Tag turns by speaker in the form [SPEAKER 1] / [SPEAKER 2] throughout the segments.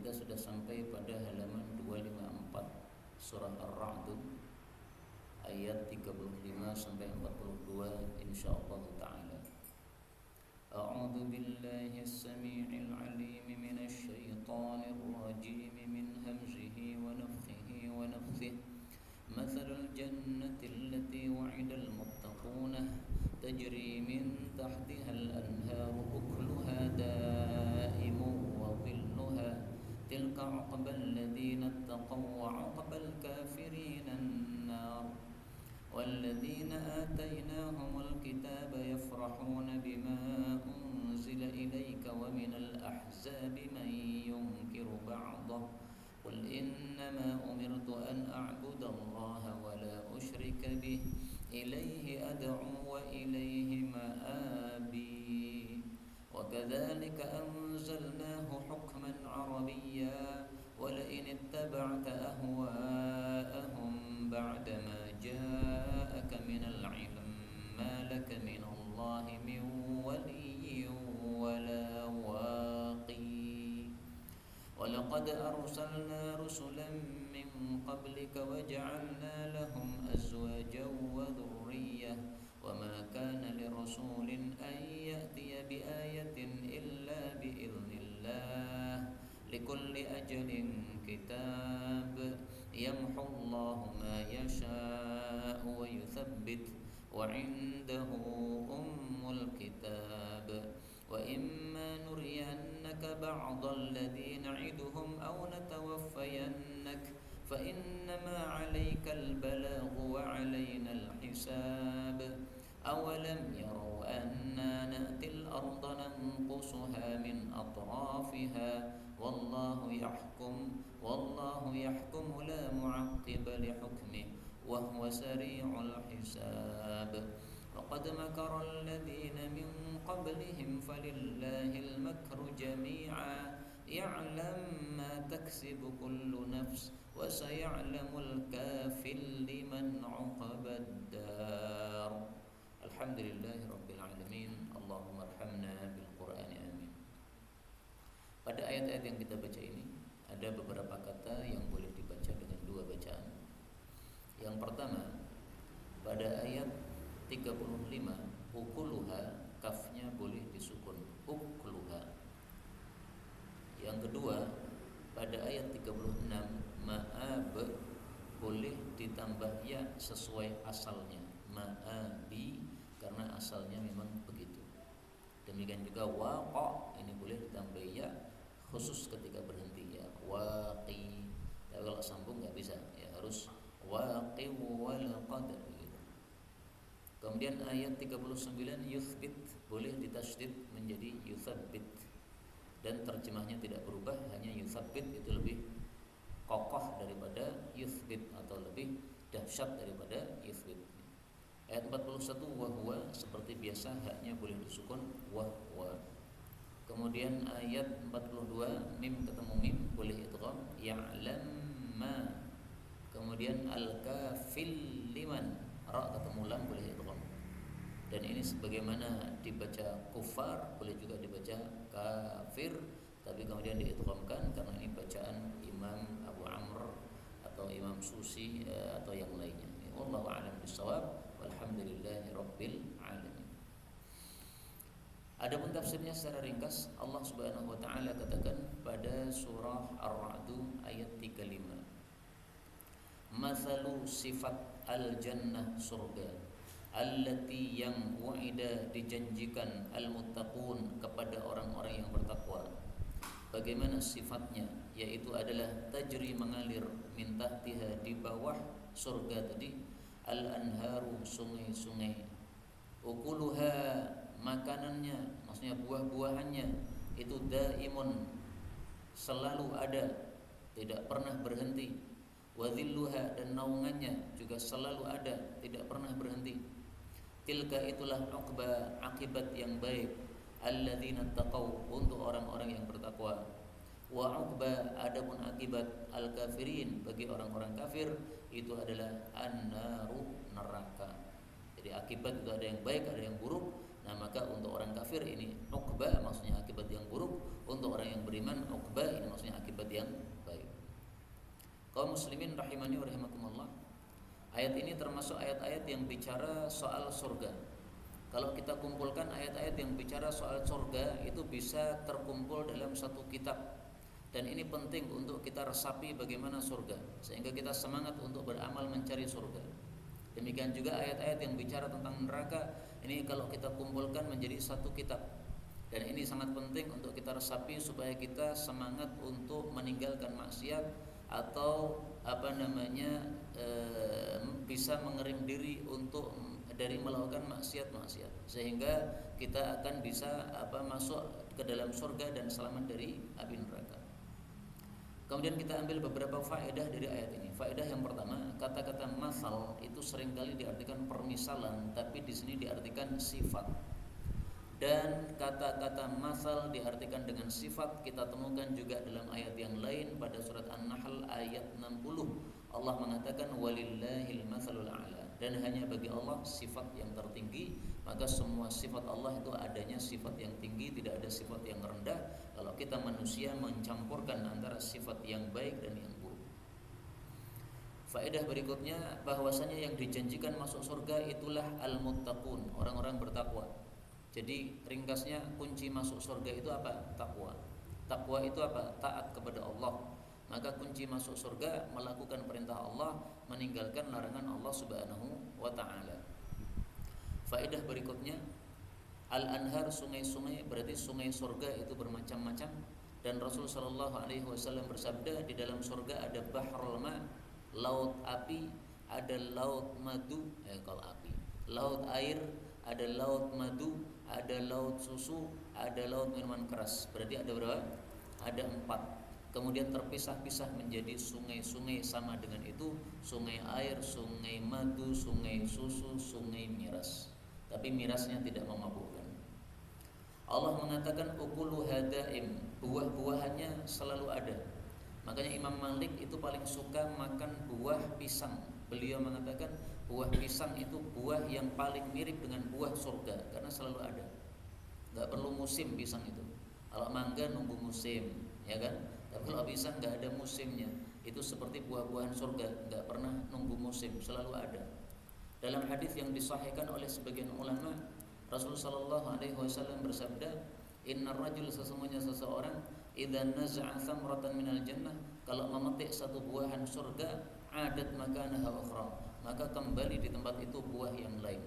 [SPEAKER 1] kita sudah sampai pada halaman 254 surah Ar-Ra'd ayat 35 sampai 42 insyaallah taala. A'udzu billahi as-sami'il 'alim minasy syaithanir rajim min hamzihi wa nafthihi wa nafthihi. Mathalul jannati allati wa'idal muttaquna tajri min tahtiha al-anharu ukluha da'imun wa dhilluha tilka 'uqbal ladzina ittaqaw wa 'uqbal kafirina an-nar. والذين آتيناهم الكتاب يفرحون بما أنزل إليك ومن الأحزاب من ينكر بعضه قل إنما أمرت أن أعبد الله ولا أشرك به إليه أدعو وإليه مآبي وكذلك أنزلناه حكما عربيا ولئن اتبعت أهواءهم بعدما جاءك من العلم ما لك من الله من ولي ولا واقي ولقد أرسلنا رسلا من قبلك وجعلنا لهم أزواجا وذرية وما كان لرسول أن يأتي بآية إلا بإذن الله لكل أجل كتاب يمحو الله ما يشاء ويثبت وعنده أم الكتاب وإما نرينك بعض الذي نعدهم أو نتوفينك فإنما عليك البلاغ وعلينا الحساب أولم يروا أنا نأتي الأرض ننقصها من أطرافها والله يحكم لا معقب لحكمه وهو سريع الحساب وقد مكر الذين من قبلهم فلله المكر جميعا يعلم ما تكسب كل نفس وسيعلم الكافر لمن عقبى الدار. Alhamdulillahi Rabbil Alamin. Allahumma arhamna bil Qur'ani amin. Pada ayat-ayat yang kita baca ini ada beberapa kata yang boleh dibaca dengan dua bacaan. Yang pertama, pada ayat 35 ukuluha, kafnya boleh disukun ukuluha. Yang kedua, pada ayat 36 ma'ab boleh ditambah ya sesuai asalnya, ma'abi, karena asalnya memang begitu. Demikian juga waqa, ini boleh ditambah ya khusus ketika berhenti, ya waqi. Tapi kalau sambung nggak bisa, ya harus waqi wal qad gitu. Kemudian ayat 39 yuthbit boleh ditasydid menjadi yuthabbit, dan terjemahnya tidak berubah, hanya yuthabbit itu lebih kokoh daripada yuthbit atau lebih dahsyat daripada yuthbit. Ayat 41 wahwa, seperti biasa haknya boleh disukun wahwa. Kemudian ayat 42 mim ketemu mim boleh idgham ya'lam ma. Kemudian al-kafil liman, ra ketemu lam boleh idgham. Dan ini sebagaimana dibaca kufar boleh juga dibaca kafir, tapi kemudian diidghamkan karena ini bacaan Imam Abu Amr atau Imam Susi atau yang lainnya. Wallahu a'lam bishawab. Walhamdulillahi rabbil alamin. Adapun tafsirnya secara ringkas, Allah Subhanahu wa taala katakan pada surah Ar-Ra'd ayat 35. Mathalu sifat al-jannah, surga, allati yang wa'ida dijanjikan al-muttaqun kepada orang-orang yang bertakwa. Bagaimana sifatnya? Yaitu adalah tajri, mengalir, min tahtiha, di bawah surga tadi, al-anharu, sungai-sungai, ukuluha, makanannya, maksudnya buah-buahannya, itu daimun, selalu ada, tidak pernah berhenti, wa dhilluha, dan naungannya juga selalu ada, tidak pernah berhenti. Tilka, itulah uqba, akibat yang baik, alladzina taqaw, untuk orang-orang yang bertakwa. Wa uqba, adapun akibat al-kafirin, bagi orang-orang kafir, itu adalah an-naru, neraka. Jadi akibat itu ada yang baik, ada yang buruk. Nah maka untuk orang kafir ini uqba, maksudnya akibat yang buruk. Untuk orang yang beriman uqba, ini maksudnya akibat yang Kaum muslimin rahimani wa rahimakumullah, ayat ini termasuk ayat-ayat yang bicara soal surga. Kalau kita kumpulkan ayat-ayat yang bicara soal surga, itu bisa terkumpul dalam satu kitab. Dan ini penting untuk kita resapi bagaimana surga, sehingga kita semangat untuk beramal mencari surga. Demikian juga ayat-ayat yang bicara tentang neraka, ini kalau kita kumpulkan menjadi satu kitab. Dan ini sangat penting untuk kita resapi supaya kita semangat untuk meninggalkan maksiat atau bisa mengering diri untuk dari melakukan maksiat-maksiat, sehingga kita akan bisa masuk ke dalam surga dan selamat dari api neraka. Kemudian kita ambil beberapa faedah dari ayat ini. Faedah yang pertama, kata-kata masal itu seringkali diartikan permisalan, tapi di sini diartikan sifat. Dan kata-kata masal diartikan dengan sifat kita temukan juga dalam ayat yang lain pada surat An-Nahl ayat 60. Allah mengatakan walillahil matsalul a'la, dan hanya bagi Allah sifat yang tertinggi. Maka semua sifat Allah itu adanya sifat yang tinggi, tidak ada sifat yang rendah. Kalau kita manusia mencampurkan antara sifat yang baik dan yang buruk. Faedah berikutnya, bahwasanya yang dijanjikan masuk surga itulah al-muttaqun, orang-orang bertakwa. Jadi ringkasnya, kunci masuk surga itu apa? Takwa. Takwa itu apa? Taat kepada Allah. Maka kunci masuk surga melakukan perintah Allah, meninggalkan larangan Allah Subhanahu wa taala. Faedah berikutnya, al-anhar, sungai-sungai, berarti sungai surga itu bermacam-macam. Dan Rasul sallallahu alaihi wasallam bersabda, di dalam surga ada bahrul ma, laut api, ada laut madu, kalau api, laut air, ada laut madu, ada laut susu, ada laut minuman keras. Berarti ada berapa? Ada 4. Kemudian terpisah-pisah menjadi sungai-sungai sama dengan itu, sungai air, sungai madu, sungai susu, sungai miras. Tapi mirasnya tidak memabukkan. Allah mengatakan ukulu hadaim, buah-buahannya selalu ada. Makanya Imam Malik itu paling suka makan buah pisang. Beliau mengatakan buah pisang itu buah yang paling mirip dengan buah surga, karena selalu ada. Gak perlu musim pisang itu. Kalau mangga nunggu musim, ya kan? Tapi kalau pisang gak ada musimnya. Itu seperti buah-buahan surga, gak pernah nunggu musim, selalu ada. Dalam hadis yang disahihkan oleh sebagian ulama, Rasulullah sallallahu alaihi wasallam bersabda, innar rajul, sesungguhnya seseorang, idza naza'a thamratan minal jannah, kalau memetik satu buahan surga, adat makanaha ukhra, maka kembali di tempat itu buah yang lain.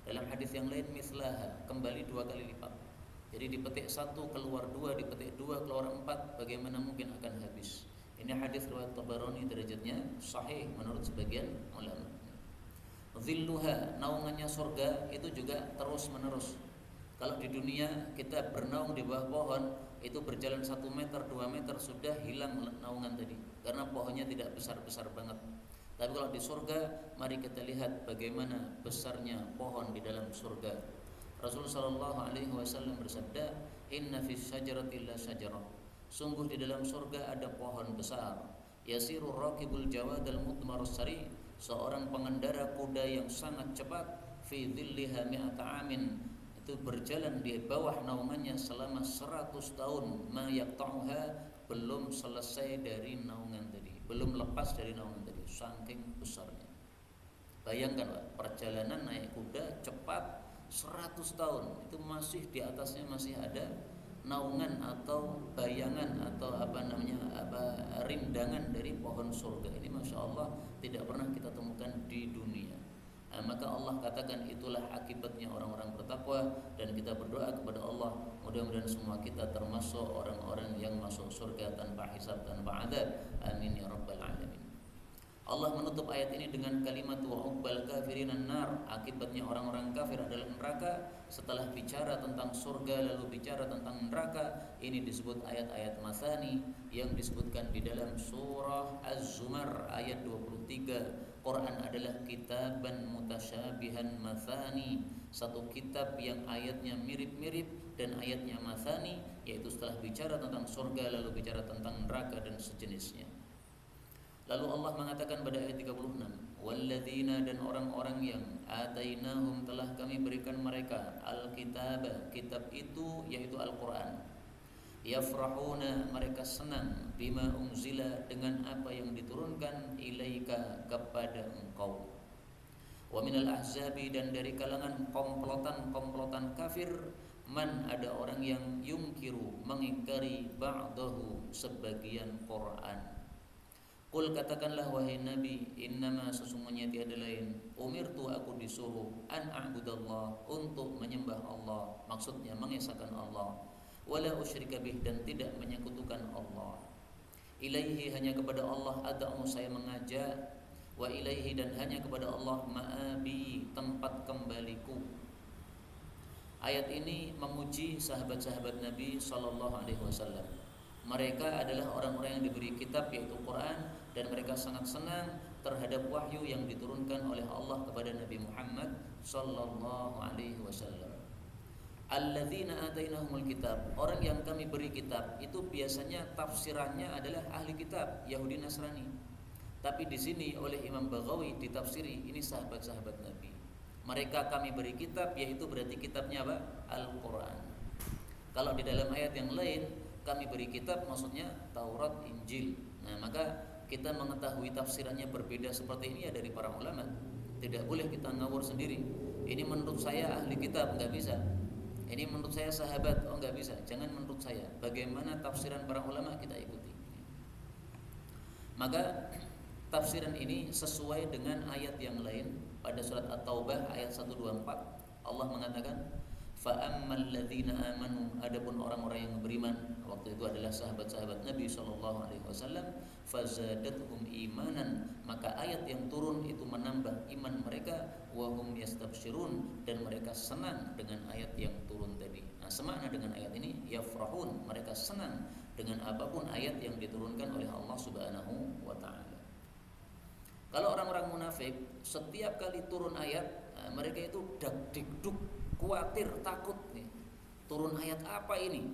[SPEAKER 1] Dalam hadis yang lain, mislaha, kembali 2 kali lipat. Jadi dipetik 1 keluar 2, dipetik 2 keluar 4, bagaimana mungkin akan habis. Ini hadis riwayat Tabarani, derajatnya sahih menurut sebagian ulama. Zilluha, naungannya surga itu juga terus menerus. Kalau di dunia kita bernaung di bawah pohon, itu berjalan 1 meter, 2 meter sudah hilang naungan tadi, karena pohonnya tidak besar-besar banget. Tapi kalau di surga, mari kita lihat bagaimana besarnya pohon di dalam surga. Rasulullah sallallahu alaihi wasallam bersabda, inna fis syajarati la syajarah, sungguh di dalam surga ada pohon besar. Yasirur raqibul jawadal mudmarus sari, seorang pengendara kuda yang sangat cepat, fi dhilliha mi'ata amin, itu berjalan di bawah naungannya selama 100 tahun, ma yaqta'uha, belum selesai dari naungan tadi, belum lepas dari naungan tadi, saking besarnya. Bayangkan Pak, perjalanan naik kuda cepat 100 tahun, itu masih di atasnya masih ada naungan atau bayangan atau rindangan dari pohon surga. Ini Masya Allah tidak pernah kita temukan di dunia. Maka Allah katakan itulah akibatnya orang-orang bertakwa, dan kita berdoa kepada Allah mudah-mudahan semua kita termasuk orang-orang yang masuk surga tanpa hisab, tanpa adab. Amin ya rabbal alamin. Allah menutup ayat ini dengan kalimat wa ubbal kafirinan nar, akibatnya orang-orang kafir adalah neraka. Setelah bicara tentang surga lalu bicara tentang neraka, ini disebut ayat-ayat masani yang disebutkan di dalam surah Az-Zumar ayat 23. Quran adalah kitaban mutasyabihan masani, satu kitab yang ayatnya mirip-mirip dan ayatnya masani, yaitu setelah bicara tentang surga lalu bicara tentang neraka dan sejenisnya. Lalu Allah mengatakan pada ayat 36, walladzina, dan orang-orang yang atainahum, telah kami berikan mereka al-kitab, kitab itu yaitu Al-Quran, Yafrahuna, mereka senang, bima unzila, dengan apa yang diturunkan, ilaika, kepada engkau. Wa minal ahzabi, dan dari kalangan komplotan-komplotan kafir, man, ada orang yang yungkiru, mengingkari, ba'dahu, sebagian Quran. Qul, katakanlah wahai Nabi, innama, sesungguhnya tiada lain, umirtu, aku disuruh, an a'budallah, untuk menyembah Allah, maksudnya mengesahkan Allah, wala usyrika bih, dan tidak menyekutukan Allah. Ilaihi, hanya kepada Allah, ad'u, saya mengajak, wa ilaihi, dan hanya kepada Allah, ma'abi, tempat kembaliku. Ayat ini memuji sahabat-sahabat Nabi sallallahu alaihi wasallam. Mereka adalah orang-orang yang diberi kitab, yaitu Quran, dan mereka sangat senang terhadap wahyu yang diturunkan oleh Allah kepada Nabi Muhammad sallallahu alaihi wasallam. Alladzina atainahumul kitab, orang yang kami beri kitab, itu biasanya tafsirannya adalah ahli kitab, Yahudi Nasrani. Tapi di sini oleh Imam Baghawi ditafsiri, ini sahabat-sahabat Nabi. Mereka kami beri kitab, yaitu berarti kitabnya apa? Al-Quran. Kalau di dalam ayat yang lain, kami beri kitab, maksudnya Taurat, Injil. Nah, maka kita mengetahui tafsirannya berbeda seperti ini ya dari para ulama. Tidak boleh kita ngawur sendiri. Ini menurut saya ahli kitab, enggak bisa. Ini menurut saya sahabat, oh enggak bisa. Jangan menurut saya. Bagaimana tafsiran para ulama kita ikuti. Maka tafsiran ini sesuai dengan ayat yang lain. Pada surat At-Taubah ayat 124, Allah mengatakan, fa'ammal ladzina amanu, adapun orang-orang yang beriman, waktu itu adalah sahabat-sahabat Nabi sallallahu alaihi wasallam, fazadathum imanan, maka ayat yang turun itu menambah iman mereka, wa hum yastabsyirun, dan mereka senang dengan ayat yang turun tadi. Nah, semakna dengan ayat ini, yafrahun, mereka senang dengan apapun ayat yang diturunkan oleh Allah Subhanahu wa taala. Kalau orang-orang munafik, setiap kali turun ayat, mereka itu dak-dikduk, khawatir, takut nih. Turun ayat apa ini?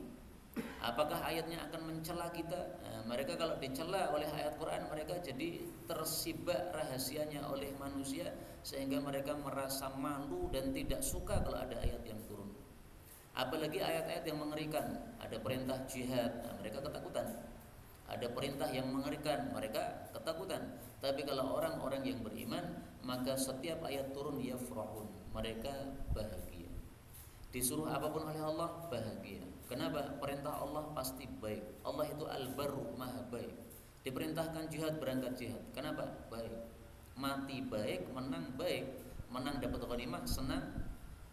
[SPEAKER 1] Apakah ayatnya akan mencela kita? Mereka kalau dicela oleh ayat Quran, mereka jadi tersibak rahasianya oleh manusia, sehingga mereka merasa malu dan tidak suka kalau ada ayat yang turun. Apalagi ayat-ayat yang mengerikan, ada perintah jihad, mereka ketakutan. Ada perintah yang mengerikan, mereka ketakutan. Tapi kalau orang-orang yang beriman, maka setiap ayat turun yafrahun, mereka bahagia. Disuruh apapun oleh Allah, bahagia. Kenapa? Perintah Allah pasti baik. Allah itu al-barru, maha baik. Diperintahkan jihad, berangkat jihad. Kenapa? Baik. Mati baik, menang baik. Menang dapat ghanimah, senang.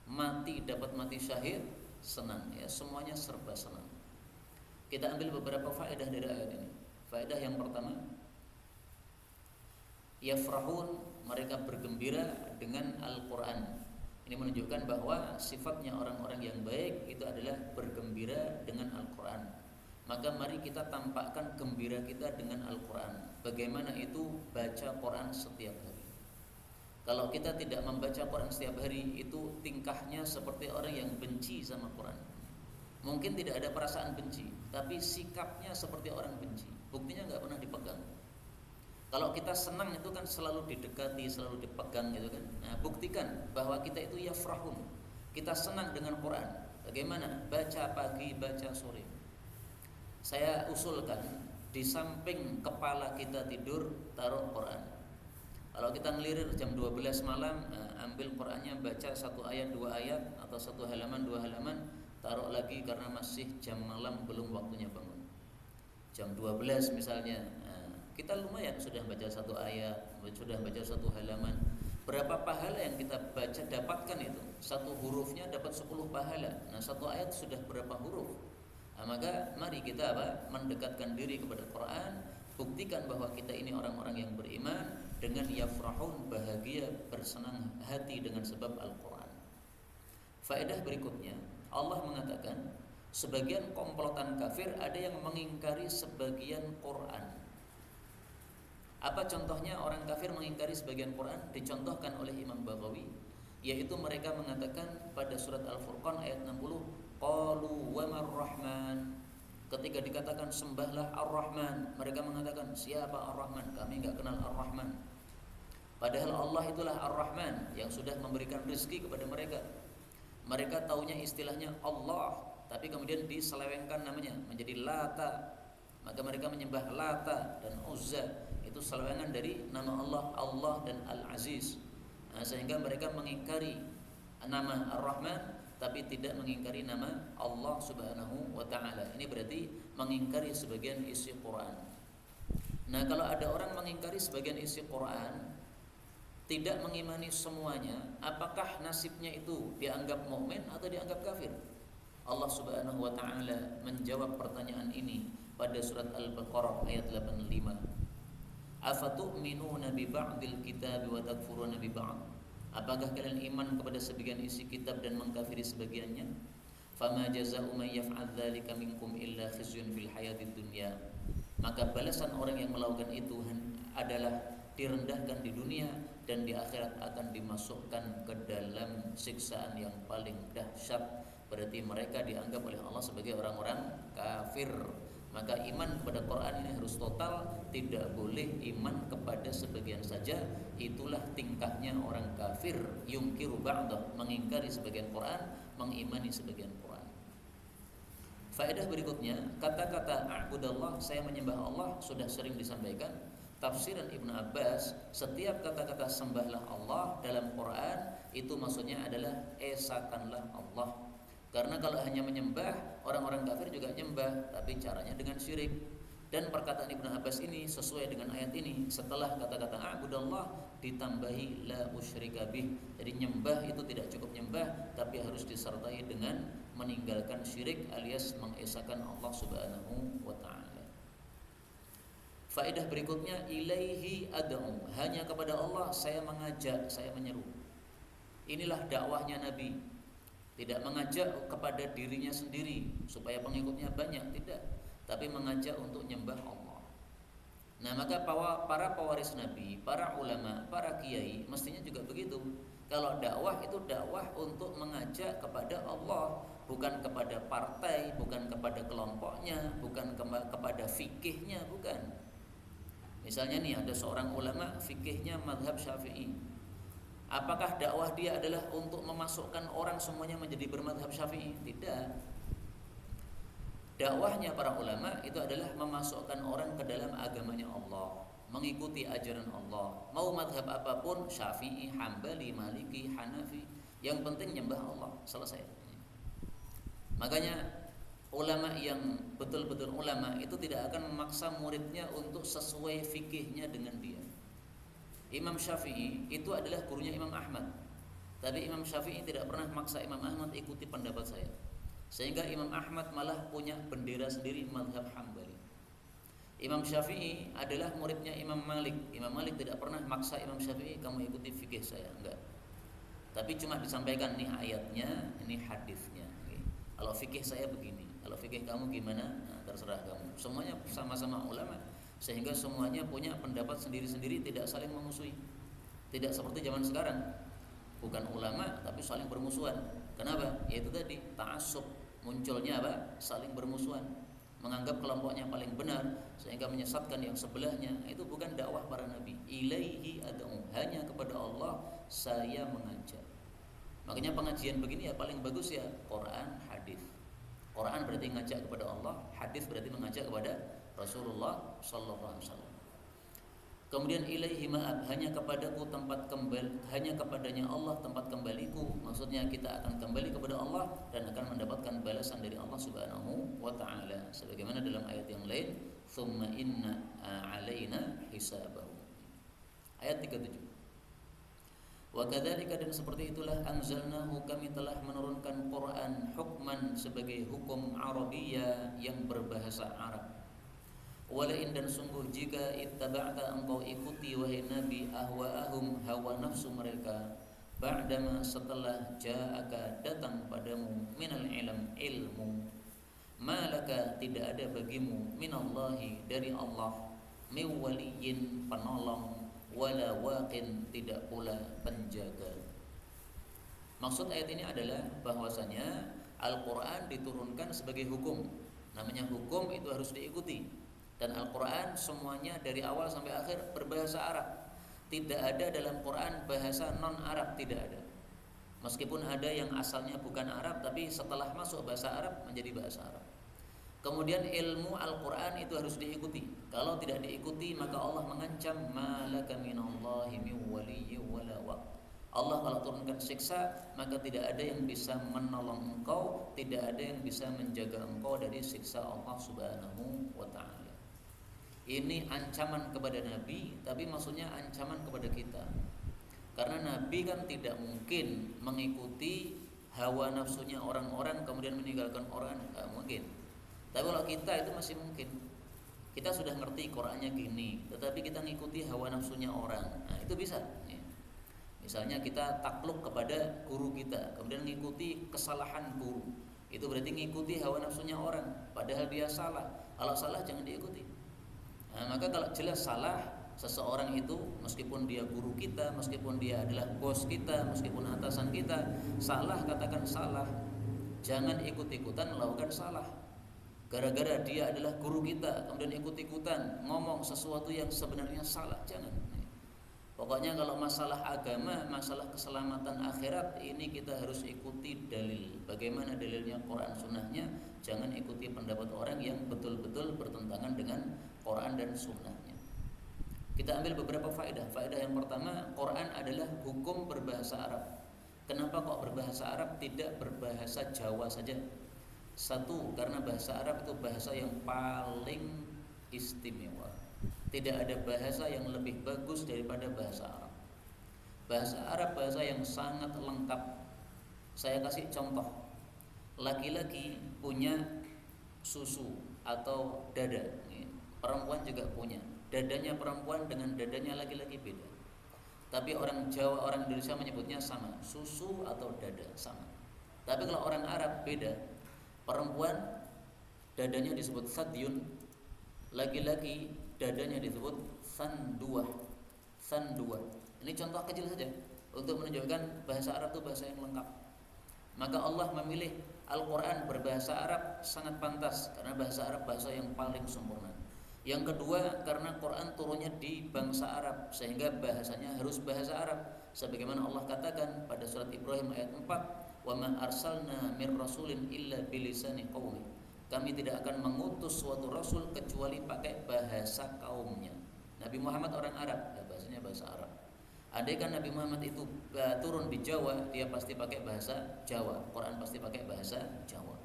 [SPEAKER 1] Mati dapat mati syahid, senang. Ya, semuanya serba senang. Kita ambil beberapa faedah dari ayat ini. Faedah yang pertama, yafrahun, mereka bergembira dengan Al-Quran. Ini menunjukkan bahwa sifatnya orang-orang yang baik itu adalah bergembira dengan Al-Quran. Maka mari kita tampakkan gembira kita dengan Al-Quran. Bagaimana itu baca Quran setiap hari. Kalau kita tidak membaca Quran setiap hari, itu tingkahnya seperti orang yang benci sama Quran. Mungkin tidak ada perasaan benci, tapi sikapnya seperti orang benci. Buktinya nggak pernah dipegang. Kalau kita senang itu kan selalu didekati, selalu dipegang gitu kan. Nah, buktikan bahwa kita itu yafrahun. Kita senang dengan Quran. Bagaimana? Baca pagi, baca sore. Saya usulkan di samping kepala kita tidur, taruh Quran. Kalau kita ngelirir jam 12 malam, ambil Qurannya, baca satu ayat, dua ayat, atau satu halaman, dua halaman, taruh lagi karena masih jam malam, belum waktunya bangun. Jam 12 misalnya, kita lumayan sudah baca satu ayat, sudah baca satu halaman. Berapa pahala yang kita baca dapatkan itu? Satu hurufnya dapat 10 pahala. Nah, satu ayat sudah berapa huruf? Nah, maka mari kita mendekatkan diri kepada Quran. Buktikan bahwa kita ini orang-orang yang beriman, dengan yafrahun, bahagia, bersenang hati dengan sebab Al-Quran. Faedah berikutnya, Allah mengatakan sebagian komplotan kafir ada yang mengingkari sebagian Quran. Apa contohnya orang kafir mengingkari sebagian Quran? Dicontohkan oleh Imam Baghawi, yaitu mereka mengatakan pada surat Al-Furqan ayat 60, qalu wa mar-rahman. Ketika dikatakan sembahlah Ar-Rahman, mereka mengatakan siapa Ar-Rahman? Kami enggak kenal Ar-Rahman. Padahal Allah itulah Ar-Rahman yang sudah memberikan rezeki kepada mereka. Mereka taunya istilahnya Allah, tapi kemudian diselewengkan namanya menjadi Lata. Maka mereka menyembah Lata dan Uzza, itu selewengan dari nama Allah, Allah dan Al-Aziz. Sehingga mereka mengingkari nama Ar-Rahman tapi tidak mengingkari nama Allah Subhanahu wa taala. Ini berarti mengingkari sebagian isi Quran. Nah, kalau ada orang mengingkari sebagian isi Quran, tidak mengimani semuanya, apakah nasibnya itu dianggap mukmin atau dianggap kafir? Allah Subhanahu wa taala menjawab pertanyaan ini pada surat Al-Baqarah ayat 85. Afatu'minuna bi ba'dil kitab wa takfuruna bi ba'd? Apakah kalian iman kepada sebagian isi kitab dan mengkafiri sebagiannya? Fama jazaa'u man yaf'al dzalika minkum illa khizyun fil hayatid dunya. Maka balasan orang yang melakukan itu adalah direndahkan di dunia, dan di akhirat akan dimasukkan ke dalam siksaan yang paling dahsyat. Berarti mereka dianggap oleh Allah sebagai orang-orang kafir. Maka iman kepada Quran ini harus total, tidak boleh iman kepada sebagian saja. Itulah tingkahnya orang kafir, yungkiru ba'dah, mengingkari sebagian Quran, mengimani sebagian Quran. Faedah berikutnya, kata-kata a'budallah, saya menyembah Allah, sudah sering disampaikan. Tafsiran Ibnu Abbas, setiap kata-kata sembahlah Allah dalam Quran itu maksudnya adalah esakanlah Allah. Karena kalau hanya menyembah, orang-orang kafir juga nyembah, tapi caranya dengan syirik. Dan perkataan Ibnu Abbas ini sesuai dengan ayat ini. Setelah kata-kata a'budallah ditambahi la usyrika bih. Jadi nyembah itu tidak cukup nyembah, tapi harus disertai dengan meninggalkan syirik alias mengesakan Allah Subhanahu wa taala. Faedah berikutnya, ilaihi ad'u, hanya kepada Allah saya mengajak, saya menyeru. Inilah dakwahnya Nabi. Tidak mengajak kepada dirinya sendiri supaya pengikutnya banyak, tidak, tapi mengajak untuk nyembah Allah. Nah, maka para pewaris Nabi, para ulama, para kiai mestinya juga begitu. Kalau dakwah itu dakwah untuk mengajak kepada Allah, bukan kepada partai, bukan kepada kelompoknya, bukan kepada fikihnya, bukan. Misalnya nih, ada seorang ulama fikihnya mazhab Syafi'i. Apakah dakwah dia adalah untuk memasukkan orang semuanya menjadi bermadhab Syafi'i? Tidak. Dakwahnya para ulama itu adalah memasukkan orang ke dalam agamanya Allah, mengikuti ajaran Allah. Mau madhab apapun, Syafi'i, Hambali, Maliki, Hanafi, yang penting nyembah Allah, selesai. Makanya ulama yang betul-betul ulama itu tidak akan memaksa muridnya untuk sesuai fikihnya dengan dia. Imam Syafi'i itu adalah gurunya Imam Ahmad, tapi Imam Syafi'i tidak pernah memaksa Imam Ahmad ikuti pendapat saya. Sehingga Imam Ahmad malah punya bendera sendiri, mazhab Hambali. Imam Syafi'i adalah muridnya Imam Malik. Imam Malik tidak pernah maksa Imam Syafi'i, kamu ikuti fikih saya, enggak. Tapi cuma disampaikan nih ayatnya, ini hadisnya. Kalau fikih saya begini, kalau fikih kamu gimana? Nah, terserah kamu. Semuanya sama-sama ulama, sehingga semuanya punya pendapat sendiri-sendiri, tidak saling memusuhi. Tidak seperti zaman sekarang, bukan ulama tapi saling bermusuhan. Kenapa? Yaitu tadi ta'assub, munculnya apa? Saling bermusuhan, menganggap kelompoknya paling benar sehingga menyesatkan yang sebelahnya. Itu bukan dakwah para nabi. Ilaihi ad'u, hanya kepada Allah saya mengajak. Makanya pengajian begini ya paling bagus ya Quran, hadis. Quran berarti ngajak kepada Allah, hadis berarti mengajak kepada Rasulullah sallallahu alaihi wasallam. Kemudian ilaihi ma'ab, hanya kepadaku tempat kembali, hanya kepadanya Allah tempat kembaliku. Maksudnya kita akan kembali kepada Allah dan akan mendapatkan balasan dari Allah Subhanahu wa taala. Sebagaimana dalam ayat yang lain, tsumma inna alaina hisabahu. Ayat 37. Wa kadzalika, dan seperti itulah anzalnahu, kami telah menurunkan Quran hukman sebagai hukum Arabiyya yang berbahasa Arab. Walain, dan sungguh jika ittaba'ta engkau ikuti wahai Nabi ahwa'ahum, hawa nafsu mereka, ba'dama setelah ja'aka datang padamu minal ilmu, malaka tidak ada bagimu minallahi dari Allah, miwaliyin penolong, wala waqin tidak pula penjaga. Maksud ayat ini adalah bahwasanya Al-Quran diturunkan sebagai hukum. Namanya hukum itu harus diikuti. Dan Al-Quran semuanya dari awal sampai akhir berbahasa Arab. Tidak ada dalam Quran bahasa non-Arab, tidak ada. Meskipun ada yang asalnya bukan Arab tapi setelah masuk bahasa Arab menjadi bahasa Arab. Kemudian ilmu Al-Quran itu harus diikuti. Kalau tidak diikuti maka Allah mengancam malaka minallahi min waliyyin wala waq. Allah kalau turunkan siksa maka tidak ada yang bisa menolong engkau, tidak ada yang bisa menjaga engkau dari siksa Allah Subhanahu wa taala. Ini ancaman kepada Nabi, tapi maksudnya ancaman kepada kita. Karena Nabi kan tidak mungkin mengikuti hawa nafsunya orang-orang kemudian meninggalkan Quran, tidak mungkin. Tapi kalau kita itu masih mungkin. Kita sudah ngerti Qurannya gini, tetapi kita ngikuti hawa nafsunya orang. Nah, itu bisa. Misalnya kita takluk kepada guru kita, kemudian mengikuti kesalahan guru. Itu berarti mengikuti hawa nafsunya orang, padahal dia salah. Kalau salah jangan diikuti. Nah, maka kalau jelas salah seseorang itu, meskipun dia guru kita, meskipun dia adalah bos kita, meskipun atasan kita, salah katakan salah. Jangan ikut-ikutan melakukan salah. Gara-gara dia adalah guru kita, kemudian ikut-ikutan ngomong sesuatu yang sebenarnya salah, jangan. Pokoknya kalau masalah agama, masalah keselamatan akhirat, ini kita harus ikuti dalil. Bagaimana dalilnya Quran sunnahnya. Jangan ikuti pendapat orang yang betul-betul bertentangan dengan Quran dan sunnahnya. Kita ambil beberapa faedah. Faedah yang pertama, Quran adalah hukum berbahasa Arab. Kenapa kok berbahasa Arab, tidak berbahasa Jawa saja? Satu, karena bahasa Arab itu bahasa yang paling istimewa. Tidak ada bahasa yang lebih bagus daripada bahasa Arab. Bahasa Arab bahasa yang sangat lengkap. Saya kasih contoh. Laki-laki punya susu atau dada. Perempuan juga punya. Dadanya perempuan dengan dadanya laki-laki beda. Tapi orang Jawa, orang Indonesia menyebutnya sama. Susu atau dada sama. Tapi kalau orang Arab beda. Perempuan dadanya disebut sadyun. Laki-laki dadanya disebut sanduah. Ini contoh kecil saja untuk menunjukkan bahasa Arab itu bahasa yang lengkap. Maka Allah memilih Al-Quran berbahasa Arab sangat pantas, karena bahasa Arab bahasa yang paling sempurna. Yang kedua, karena Quran turunnya di bangsa Arab, sehingga bahasanya harus bahasa Arab. Sebagaimana Allah katakan pada surat Ibrahim ayat 4, "Wa ma arsalna mir rasulin illa bilisani qaumi." Kami tidak akan mengutus suatu rasul kecuali pakai bahasa kaumnya. Nabi Muhammad orang Arab, ya bahasanya bahasa Arab. Andaikan Nabi Muhammad itu turun di Jawa, dia pasti pakai bahasa Jawa. Quran pasti pakai bahasa Jawa.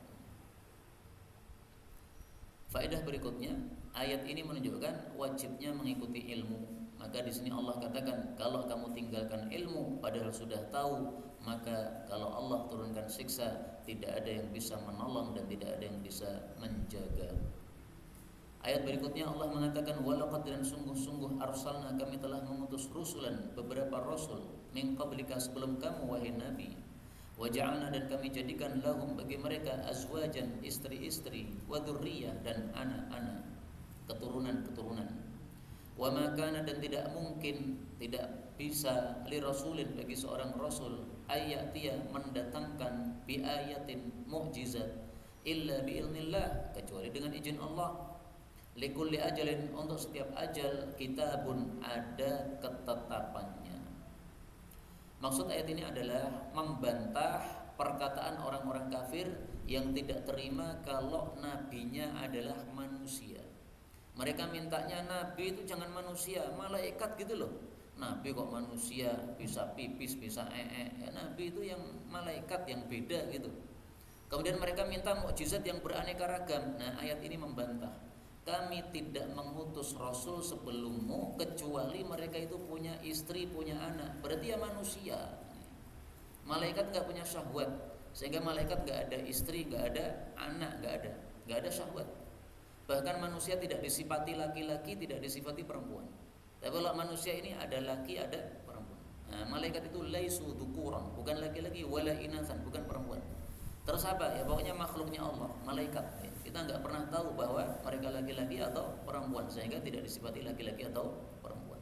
[SPEAKER 1] Faedah berikutnya, ayat ini menunjukkan wajibnya mengikuti ilmu. Maka di sini Allah katakan, kalau kamu tinggalkan ilmu padahal sudah tahu, maka kalau Allah turunkan siksa, tidak ada yang bisa menolong dan tidak ada yang bisa menjaga. Ayat berikutnya Allah mengatakan, walaqad dan sungguh-sungguh arsalna, kami telah mengutus rusulan, beberapa rasul, min qablika sebelum kamu wahai Nabi. Waja'alna dan kami jadikan lahum bagi mereka azwajan, istri-istri, wa dzurriyyah dan anak-anak, keturunan-keturunan. Wa ma kana dan tidak mungkin, tidak bisa li rasulin bagi seorang rasul ayatiya mendatangkan bi ayatin mukjizat illa bi ilnillah, kecuali dengan izin Allah. Likulli ajalin, untuk setiap ajal kitabun, ada ketetapannya. Maksud ayat ini adalah membantah perkataan orang-orang kafir yang tidak terima kalau nabinya adalah manusia. Mereka mintanya nabi itu jangan manusia, malaikat gitu loh. Nabi kok manusia, bisa pipis, bisa ya, nabi itu yang malaikat yang beda gitu. Kemudian mereka minta mukjizat yang beraneka ragam. Nah, ayat ini membantah. Kami tidak mengutus rasul sebelummu kecuali mereka itu punya istri, punya anak. Berarti ya manusia. Malaikat enggak punya syahwat, sehingga malaikat enggak ada istri, enggak ada anak, enggak ada syahwat. Bahkan manusia tidak disifati laki-laki, tidak disifati perempuan. Tapi kalau manusia ini ada laki, ada perempuan. Nah, malaikat itu laisu dzukuran, bukan laki-laki, wala inasan, bukan perempuan. Terus apa? Ya pokoknya makhluknya Allah, malaikat. Kita nggak pernah tahu bahwa mereka laki-laki atau perempuan, sehingga tidak disifati laki-laki atau perempuan.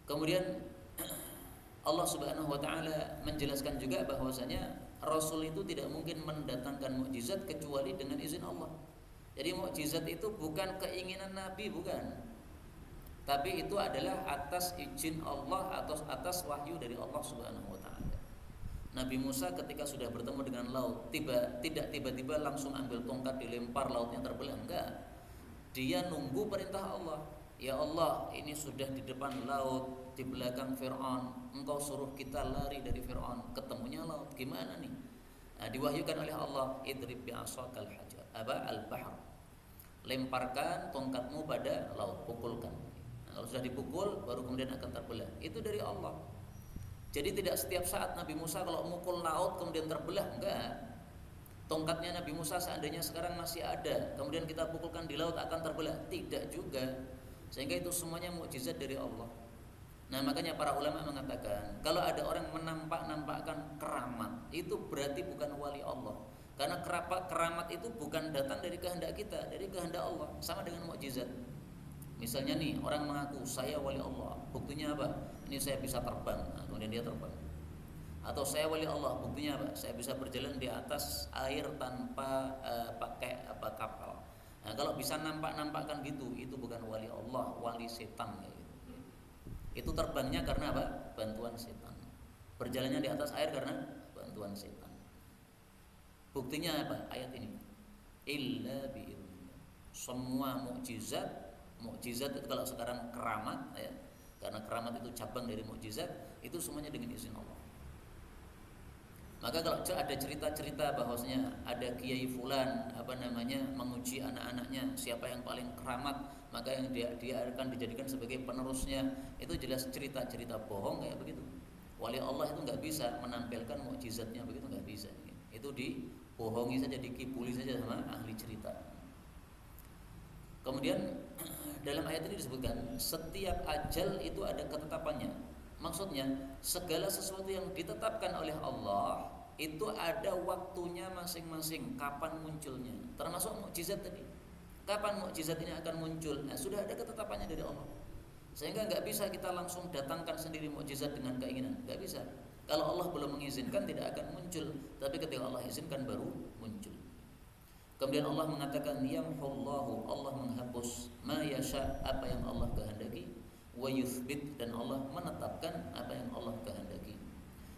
[SPEAKER 1] Kemudian Allah Subhanahu wa taala menjelaskan juga bahwasanya rasul itu tidak mungkin mendatangkan mukjizat kecuali dengan izin Allah. Jadi mukjizat itu bukan keinginan Nabi, bukan. Tapi itu adalah atas izin Allah, atas wahyu dari Allah Subhanahu wa taala. Nabi Musa ketika sudah bertemu dengan laut, tidak tiba-tiba langsung ambil tongkat dilempar lautnya terbelah, enggak. Dia nunggu perintah Allah. Ya Allah, ini sudah di depan laut, di belakang Fir'aun. Engkau suruh kita lari dari Fir'aun, ketemunya laut. Gimana nih? Nah, diwahyukan oleh Allah, idrib bi'asakal hajar, al-bahr. Lemparkan tongkatmu pada laut, pukulkan. Nah, kalau sudah dipukul, baru kemudian akan terbelah. Itu dari Allah. Jadi tidak setiap saat Nabi Musa kalau mukul laut kemudian terbelah, enggak. Tongkatnya Nabi Musa seandainya sekarang masih ada, kemudian kita pukulkan di laut akan terbelah, tidak juga. Sehingga itu semuanya mukjizat dari Allah. Nah, makanya para ulama mengatakan kalau ada orang menampakkan keramat, itu berarti bukan wali Allah. Karena keramat itu bukan datang dari kehendak kita, dari kehendak Allah, sama dengan mukjizat. Misalnya nih, orang mengaku saya wali Allah, buktinya apa? Ini saya bisa terbang, nah, kemudian dia terbang. Atau saya wali Allah, buktinya apa? Saya bisa berjalan di atas air tanpa pakai kapal. Nah, kalau bisa nampakkan gitu, itu bukan wali Allah, wali setan gitu. Itu terbangnya karena apa? Bantuan setan. Berjalannya di atas air karena bantuan setan. Buktinya apa? Ayat ini. Illa bi'idznillah. Semua mukjizat itu kalau sekarang keramat ya, karena keramat itu cabang dari mukjizat, itu semuanya dengan izin Allah. Maka kalau ada cerita-cerita bahwasanya ada kiai fulan menguji anak-anaknya siapa yang paling keramat, maka yang dia akan dijadikan sebagai penerusnya, itu jelas cerita-cerita bohong kayak begitu. Wali Allah itu nggak bisa menampilkan mukjizatnya begitu, nggak bisa. Itu dibohongi saja, dikibuli saja sama ahli cerita. Kemudian dalam ayat ini disebutkan setiap ajal itu ada ketetapannya. Maksudnya segala sesuatu yang ditetapkan oleh Allah itu ada waktunya masing-masing, kapan munculnya. Termasuk mukjizat tadi. Kapan mukjizat ini akan muncul? Nah, sudah ada ketetapannya dari Allah. Sehingga nggak bisa kita langsung datangkan sendiri mukjizat dengan keinginan, nggak bisa. Kalau Allah belum mengizinkan tidak akan muncul, tapi ketika Allah izinkan baru muncul. Kemudian Allah mengatakan yamhullahu, Allah menghapus ma yasha, apa yang Allah kehendaki, wa yuthbit, dan Allah menetapkan apa yang Allah kehendaki.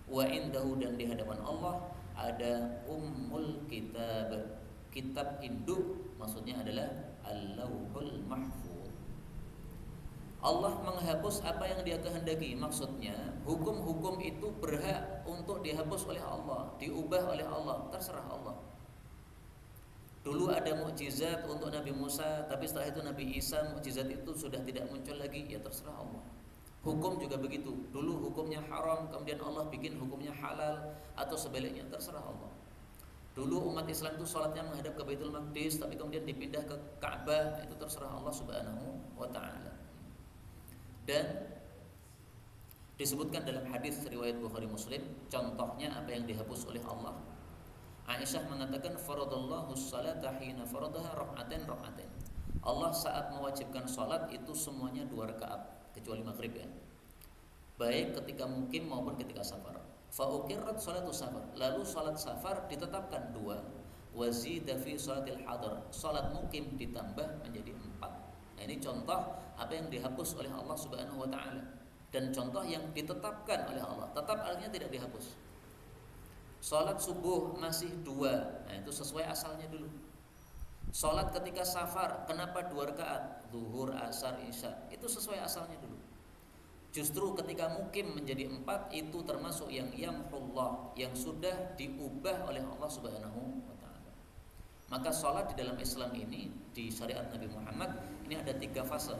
[SPEAKER 1] Wa indahu, dan di hadapan Allah ada ummul kitab, kitab induk, maksudnya adalah al-lauhul mahfuz. Allah menghapus apa yang dia kehendaki, maksudnya hukum-hukum itu berhak untuk dihapus oleh Allah, diubah oleh Allah, terserah Allah. Dulu ada mukjizat untuk Nabi Musa, tapi setelah itu Nabi Isa mukjizat itu sudah tidak muncul lagi, ya terserah Allah. Hukum juga begitu. Dulu hukumnya haram, kemudian Allah bikin hukumnya halal atau sebaliknya, terserah Allah. Dulu umat Islam itu sholatnya menghadap ke Baitul Maqdis, tapi kemudian dipindah ke Ka'bah, itu terserah Allah Subhanahu wa ta'ala. Dan disebutkan dalam hadis riwayat Bukhari Muslim, contohnya apa yang dihapus oleh Allah. Aisyah mengatakan faradallahu sholata hina faradaha rak'atain. Allah saat mewajibkan salat itu semuanya 2 rakaat kecuali maghrib ya. Baik ketika mukim maupun ketika safar. Fa uqirrat salatu safar. Lalu salat safar ditetapkan 2. Wazida fi salatil hadar. Salat mukim ditambah menjadi 4. Nah, ini contoh apa yang dihapus oleh Allah Subhanahu wa taala dan contoh yang ditetapkan oleh Allah. Tetap artinya tidak dihapus. Salat subuh masih 2, nah itu sesuai asalnya dulu. Salat ketika safar, kenapa 2 rakaat? Zuhur, asar, isya, itu sesuai asalnya dulu. Justru ketika mukim menjadi 4, itu termasuk yang yamhullah, yang sudah diubah oleh Allah Subhanahu wa ta'ala. Maka salat di dalam Islam ini, di syariat Nabi Muhammad, ini ada 3 fase.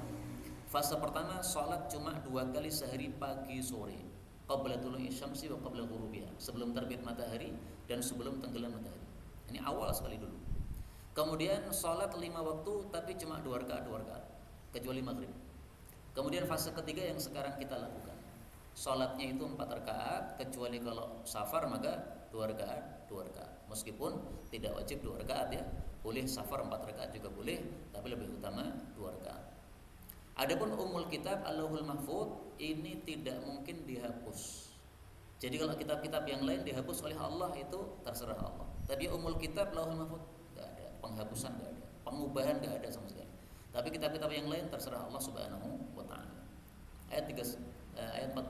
[SPEAKER 1] Fase pertama, salat cuma 2 kali sehari, pagi sore. Qabla tulu'i syamsi wa qabla ghurubiha, sebelum terbit matahari dan sebelum tenggelam matahari. Ini awal sekali dulu. Kemudian salat 5 waktu tapi cuma 2 rakaat kecuali maghrib. Kemudian fase ketiga yang sekarang kita lakukan. Salatnya itu 4 rakaat kecuali kalau safar maka 2 rakaat. Meskipun tidak wajib 2 rakaat ya. Boleh safar 4 rakaat juga boleh, tapi lebih utama 2 rakaat. Adapun Ummul Kitab Allahul Mahfuz ini tidak mungkin dihapus. Jadi kalau kitab-kitab yang lain dihapus oleh Allah itu terserah Allah. Tadi Ummul Kitab Allahul Mahfuz enggak ada, penghapusan enggak ada, pengubahan enggak ada sama sekali. Tapi kitab-kitab yang lain terserah Allah Subhanahu wa taala. Ayat 40.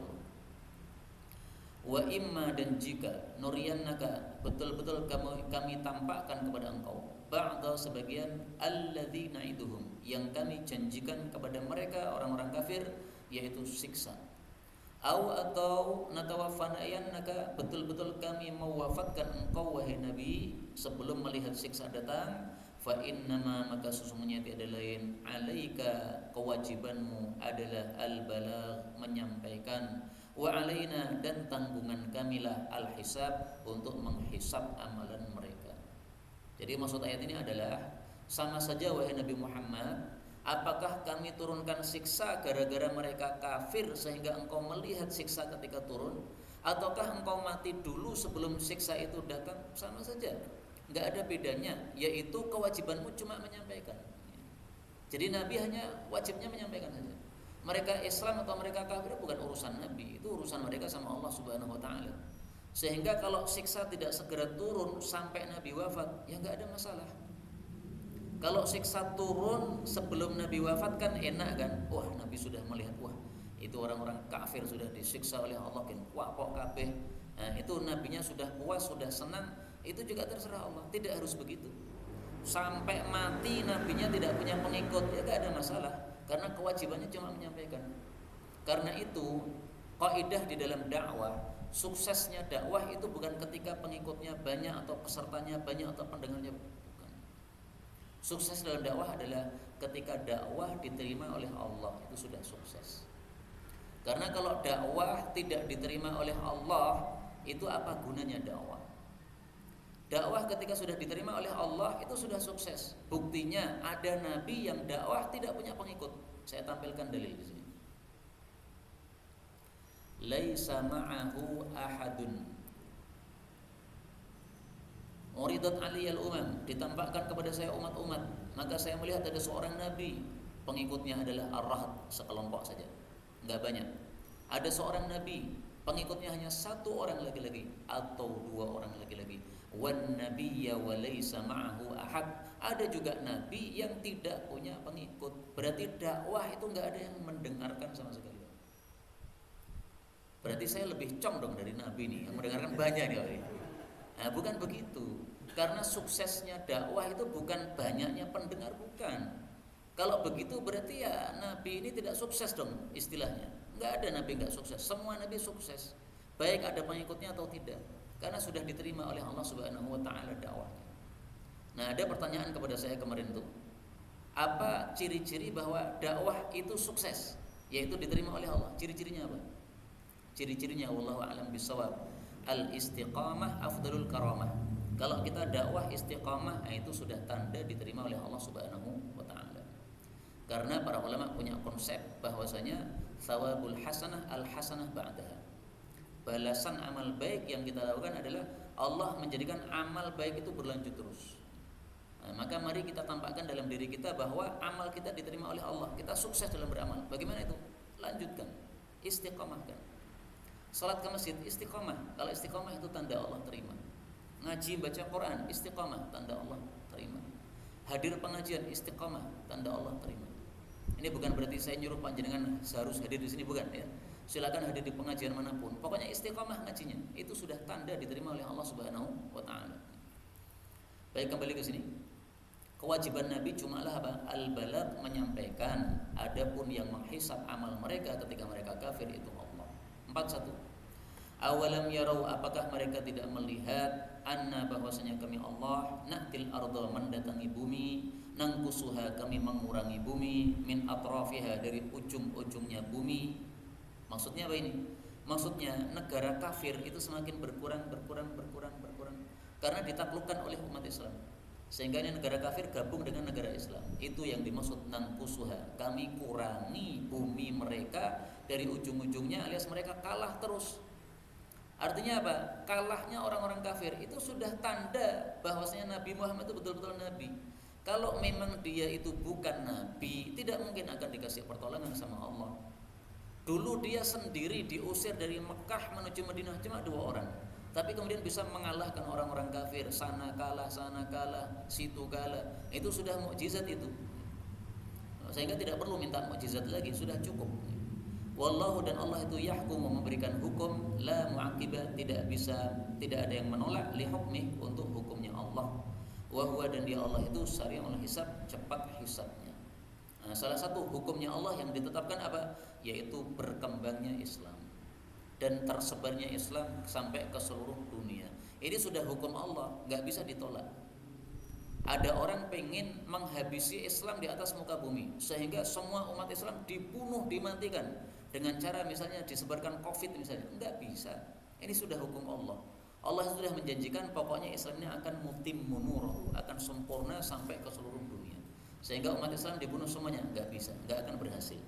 [SPEAKER 1] Wa imma, dan jika nuriyannaka, betul-betul kami tampakkan kepada engkau ba'da sebagian alladzi na'iduhum, yang kami janjikan kepada mereka orang-orang kafir, yaitu siksa. Atau natawafanayannaka, betul-betul kami mewafatkan engkau wahai Nabi sebelum melihat siksa datang. Fa innama, maka sesungguhnya tiada lain, alaika, kewajibanmu adalah al-balagh, menyampaikan, wa alaina, dan tanggungan kamilah al-hisab, untuk menghisab amalan mereka. Jadi maksud ayat ini adalah sama saja wahai Nabi Muhammad, apakah kami turunkan siksa gara-gara mereka kafir sehingga engkau melihat siksa ketika turun, ataukah engkau mati dulu sebelum siksa itu datang? Sama saja, nggak ada bedanya, yaitu kewajibanmu cuma menyampaikan. Jadi Nabi hanya wajibnya menyampaikan saja. Mereka Islam atau mereka kafir bukan urusan Nabi, itu urusan mereka sama Allah Subhanahu wa taala. Sehingga kalau siksa tidak segera turun sampai Nabi wafat, ya nggak ada masalah. Kalau siksa turun sebelum Nabi wafat kan enak kan? Wah, Nabi sudah melihat, wah itu orang-orang kafir sudah disiksa oleh Allah kan. Wah kok kabeh. Nah, itu nabinya sudah puas, sudah senang, itu juga terserah Allah. Tidak harus begitu. Sampai mati nabinya tidak punya pengikut, ya nggak ada masalah. Karena kewajibannya cuma menyampaikan. Karena itu kaidah di dalam dakwah, suksesnya dakwah itu bukan ketika pengikutnya banyak atau pesertanya banyak atau pendengarnya. Sukses dalam dakwah adalah ketika dakwah diterima oleh Allah, itu sudah sukses. Karena kalau dakwah tidak diterima oleh Allah, itu apa gunanya dakwah? Dakwah ketika sudah diterima oleh Allah itu sudah sukses. Buktinya ada nabi yang dakwah tidak punya pengikut. Saya tampilkan dalil di sini. Laisa ma'ahu ahadun. Uridat aliyal umam, ditampakkan kepada saya umat-umat, maka saya melihat ada seorang nabi, pengikutnya adalah ar-rahd, sekelompok saja, enggak banyak. Ada seorang nabi, pengikutnya hanya satu orang laki-laki atau dua orang laki-laki. Wan nabiyya wa laysa ma'ahu ahad. Ada juga nabi yang tidak punya pengikut. Berarti dakwah itu enggak ada yang mendengarkan sama sekali. Berarti saya lebih cong dong dari nabi nih, yang mendengarkan banyak nih. Nah, bukan begitu. Karena suksesnya dakwah itu bukan banyaknya pendengar, bukan. Kalau begitu berarti ya nabi ini tidak sukses dong istilahnya. Enggak ada nabi enggak sukses. Semua nabi sukses, baik ada pengikutnya atau tidak, karena sudah diterima oleh Allah Subhanahu wa taala dakwahnya. Nah, ada pertanyaan kepada saya kemarin tuh, apa ciri-ciri bahwa dakwah itu sukses, yaitu diterima oleh Allah? Ciri-cirinya apa? Ciri-cirinya wallahu a'lam bishawab. Al-istiqamah afdalul karamah. Kalau kita dakwah istiqamah, itu sudah tanda diterima oleh Allah Subhanahu wa taala. Karena para ulama punya konsep bahwasanya thawabul hasanah al-hasanah ba'daha. Balasan amal baik yang kita lakukan adalah Allah menjadikan amal baik itu berlanjut terus. Nah, maka mari kita tampakkan dalam diri kita bahwa amal kita diterima oleh Allah. Kita sukses dalam beramal. Bagaimana itu? Lanjutkan, istiqamahkan. Salat ke masjid, istiqamah. Kalau istiqamah itu tanda Allah terima. Ngaji baca Quran, istiqamah, tanda Allah terima. Hadir pengajian, istiqamah, tanda Allah terima. Ini bukan berarti saya nyuruh panjenengan harus hadir di sini, bukan ya. Silakan hadir di pengajian manapun. Pokoknya istiqamah ngajinya, itu sudah tanda diterima oleh Allah Subhanahu wa taala. Baik, kembali ke sini. Kewajiban Nabi cumalah apa? Al-balagh, menyampaikan. Adapun yang menghisab amal mereka ketika mereka kafir itu Allah. 41. Awalam yarau, apakah mereka tidak melihat, anna, bahwasanya kami Allah, na'til arda, mendatangi bumi, nangkusuha, kami mengurangi bumi, min atrafiha, dari ujung-ujungnya bumi. Maksudnya apa ini? Maksudnya negara kafir itu semakin berkurang karena ditaklukkan oleh umat Islam. Sehingga ini negara kafir gabung dengan negara Islam. Itu yang dimaksud nangkusuha, kami kurangi bumi mereka dari ujung-ujungnya, alias mereka kalah terus. Artinya apa? Kalahnya orang-orang kafir itu sudah tanda bahwasanya Nabi Muhammad itu betul-betul Nabi. Kalau memang dia itu bukan Nabi, tidak mungkin akan dikasih pertolongan sama Allah. Dulu dia sendiri diusir dari Mekah menuju Madinah cuma 2 orang, tapi kemudian bisa mengalahkan orang-orang kafir, sana kalah, situ kalah. Itu sudah mukjizat itu. Sehingga tidak perlu minta mukjizat lagi, sudah cukup. Wallahu, dan Allah itu yahkum, memberikan hukum, la mu'aqibah, tidak ada yang menolak, li hukmi, untuk hukumnya Allah. Wa huwa, dan dia Allah itu sari'ul hisab, cepat hisabnya. Nah, salah satu hukumnya Allah yang ditetapkan apa? Yaitu berkembangnya Islam dan tersebarnya Islam sampai ke seluruh dunia. Ini sudah hukum Allah, nggak bisa ditolak. Ada orang pengen menghabisi Islam di atas muka bumi, sehingga semua umat Islam dibunuh, dimatikan dengan cara misalnya disebarkan COVID misalnya. Enggak bisa. Ini sudah hukum Allah. Allah sudah menjanjikan pokoknya Islam ini akan mutimmu nurahu, akan sempurna sampai ke seluruh dunia. Sehingga umat Islam dibunuh semuanya, enggak bisa, enggak akan berhasil.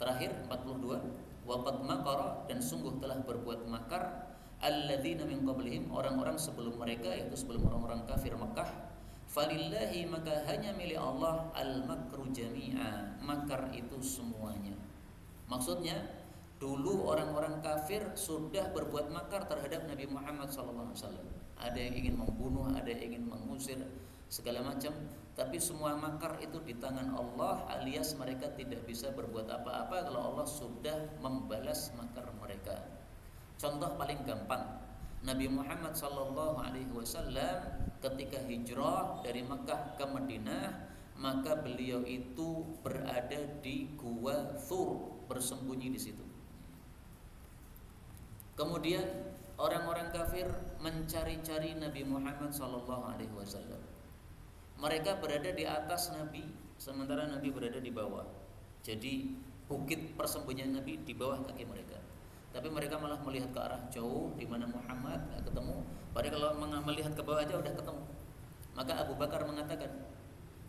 [SPEAKER 1] Terakhir 42, waqad makara, dan sungguh telah berbuat makar alladzina min qablihim, orang-orang sebelum mereka, yaitu sebelum orang-orang kafir Makkah. Falillahi, maka hanya milik Allah, al-makru jami'a, makar itu semuanya. Maksudnya dulu orang-orang kafir sudah berbuat makar terhadap Nabi Muhammad SAW. Ada yang ingin membunuh, ada yang ingin mengusir, segala macam. Tapi semua makar itu di tangan Allah, alias mereka tidak bisa berbuat apa-apa kalau Allah sudah membalas makar mereka. Contoh paling gampang, Nabi Muhammad SAW ketika hijrah dari Makkah ke Madinah, maka beliau itu berada di Gua Thur, bersembunyi di situ. Kemudian orang-orang kafir mencari-cari Nabi Muhammad SAW. Mereka berada di atas Nabi, sementara Nabi berada di bawah. Jadi bukit persembunyian Nabi di bawah kaki mereka. Tapi mereka malah melihat ke arah jauh di mana Muhammad nggak ketemu. Padahal kalau melihat ke bawah aja udah ketemu. Maka Abu Bakar mengatakan,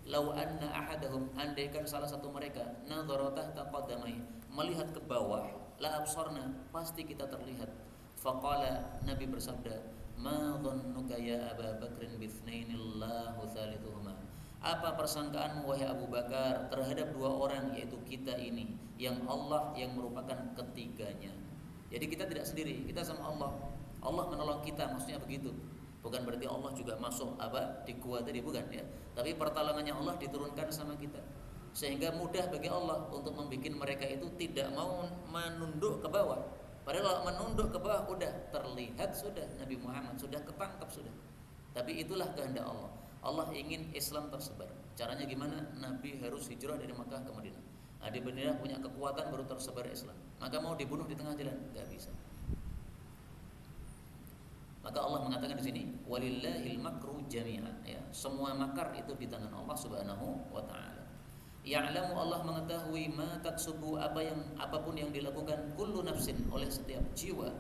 [SPEAKER 1] "Lau anna ahadahum", andaikan salah satu mereka, nadhara tahta qadamai, melihat ke bawah, la absarna, pasti kita terlihat. Faqala, Nabi bersabda, "Ma dhannuka ya Abu Bakrin bithnainillahu thalithuhuma." Apa persangkaanmu wahai Abu Bakar terhadap dua orang, yaitu kita ini, yang Allah yang merupakan ketiganya. Jadi kita tidak sendiri, kita sama Allah. Allah menolong kita, maksudnya begitu. Bukan berarti Allah juga masuk di gua tadi, bukan ya. Tapi pertolongannya Allah diturunkan sama kita, sehingga mudah bagi Allah untuk membuat mereka itu tidak mau menunduk ke bawah. Padahal kalau menunduk ke bawah udah terlihat sudah Nabi Muhammad, sudah ketangkap sudah. Tapi itulah kehendak Allah. Allah ingin Islam tersebar. Caranya gimana? Nabi harus hijrah dari Makkah ke Madinah. Di Madinah punya kekuatan baru tersebar Islam. Maka mau dibunuh di tengah jalan, enggak bisa. Maka Allah mengatakan di sini, walillahil makru jami'a, ya, semua makar itu di tangan Allah Subhanahu wa taala. Ya'lamu, Allah mengetahui, ma taksubu, apapun yang dilakukan kullu nafsin, oleh setiap jiwa.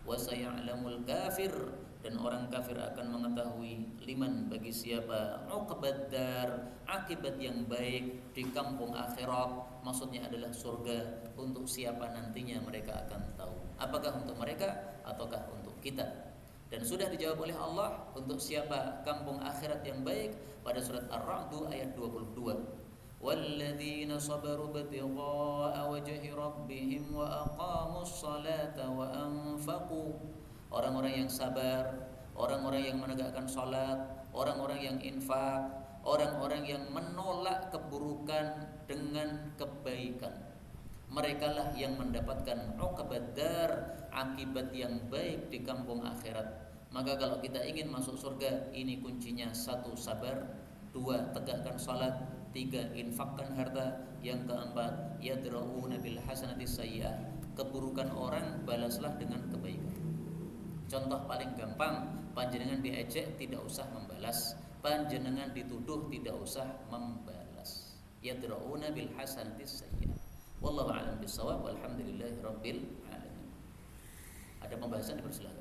[SPEAKER 1] Wa saya'lamul kafir, dan orang kafir akan mengetahui, liman, bagi siapa, uqbaddar, akibat yang baik di kampung akhirat, maksudnya adalah surga. Untuk siapa nantinya mereka akan tahu, apakah untuk mereka ataukah untuk kita. Dan sudah dijawab oleh Allah untuk siapa kampung akhirat yang baik pada surat Ar-Ra'd ayat 22. Walladzina sabaru ibtigha'a wajhi rabbihim wa aqamus salata wa anfaqu. Orang-orang yang sabar, orang-orang yang menegakkan salat, orang-orang yang infak, orang-orang yang menolak keburukan dengan kebaikan. Merekalah yang mendapatkan uqbaddar, akibat yang baik di kampung akhirat. Maka kalau kita ingin masuk surga, ini kuncinya: 1, sabar; 2, tegakkan salat; 3, infakkan harta; yang keempat, yadra'una bil hasanati sayyi'ah, keburukan orang balaslah dengan kebaikan. Contoh paling gampang, panjenengan diejek tidak usah membalas, panjenengan dituduh tidak usah membalas. Yadra'una bil hasanati sayyi'ah. Wallahu a'lam bishawab, walhamdulillahi rabbil alamin. Ada pembahasan, dipersilakan.